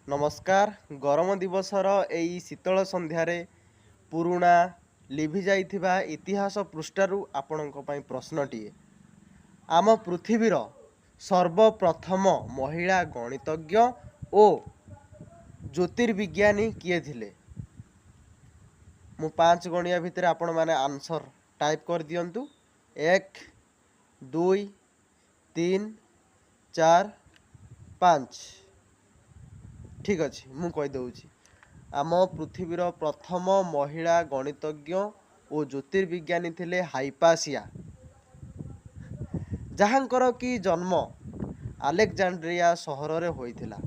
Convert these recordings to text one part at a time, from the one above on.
नमस्कार। गरम दिवसर एई शीतल संध्यारे पुरुणा लिभि जाइथिबा इतिहास पृष्ठारु आपणक पई प्रश्नटीए। आम पृथिवीर सर्वप्रथम महिला गणितज्ञ ओ ज्योतिर्विज्ञानी किए थिले? मु 5 गणिया भितर आपण माने आंसर टाइप कर दियंतु। 1 2 3 4 5। ठीक अच्छे मु कहीदे आम पृथिवीर प्रथम महिला गणितज्ञ और ज्योतिर्विज्ञानी थिले हाइपासिया, जहाँकर कि जन्म अलेक्जेंड्रिया सहर रे होइथिला।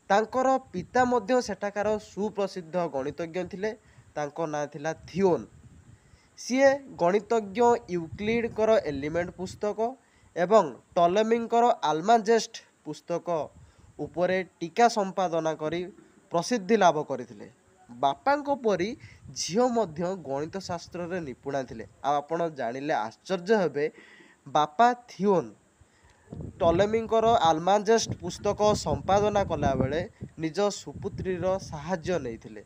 तांकर पिता मध्य सेठाकार सुप्रसिद्ध गणितज्ञ थिले। तांको ना थिला थियोन। सीए गणितज्ञ यूक्लिडकर एलिमेंट पुस्तक एवं टॉलेमीकर आल्माजेस्ट पुस्तक उपरे टीका संपादना करी प्रसिद्धि लाभ करथिले। बापांको परी झियो मध्य गणित शास्त्र रे निपुणा थिले। आपण जानिले आश्चर्य हेबे, बापा थियोन टॉलेमीकर आल्माजेस्ट पुस्तक संपादना कला बेले निज सुपुत्रीर साहाय्य नैथिले।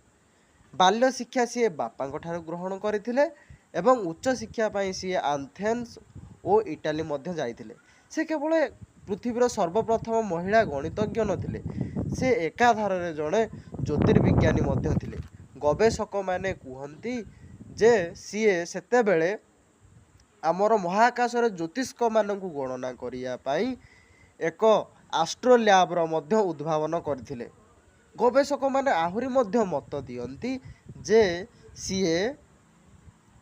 बाल्य शिक्षा सी बापांको ठारू ग्रहण करथिले एवं उच्च शिक्षा पाई सी एथेंस और इटाली मध्य जाइथिले। से केवल पृथ्वीर सर्वप्रथम महिला गणितज्ञ नथिले, से एकाधार रे जड़े ज्योतिर्विज्ञानी मध्य थिले। गवेषक माने कहती जे सीए सेते बेले आमर महाकाश ज्योतिष्क मानक गणना करिया पाई एक आस्ट्रोलैब्र मध्य उद्भावन करथिले। गवेषक माने आहुरी मध्य मत दियंती जे सीए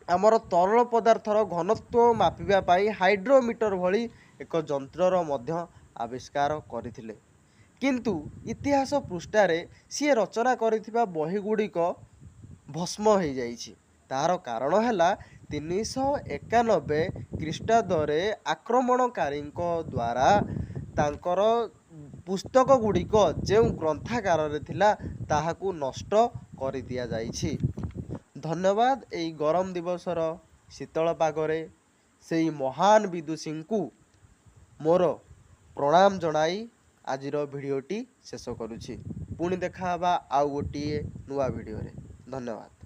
आमर तरल पदार्थर घनत्व मापिबा पाई हाइड्रोमीटर भली एक जंत्रर मध्य आविष्कार करथिले। किंतु इतिहास पृष्ठारे सी रचना करिथिबा बही गुड़िक भस्म हो जाइछि। तार कारण है 391 ख्रीष्टाब्दे आक्रमणकारी द्वारा तांकर पुस्तक गुड़िक जो ग्रंथागार रे थिला ताहाकू नष्ट कर दिया जाइछि। धन्यवाद। एई गरम दिवसर शीतल पागरे सेई महान विदुषी को मोर प्रणाम जनाई आजिर भिडियोटी शेष करुछि। पुणी देखा आउ गोटे नुआ भिडियो रे। धन्यवाद।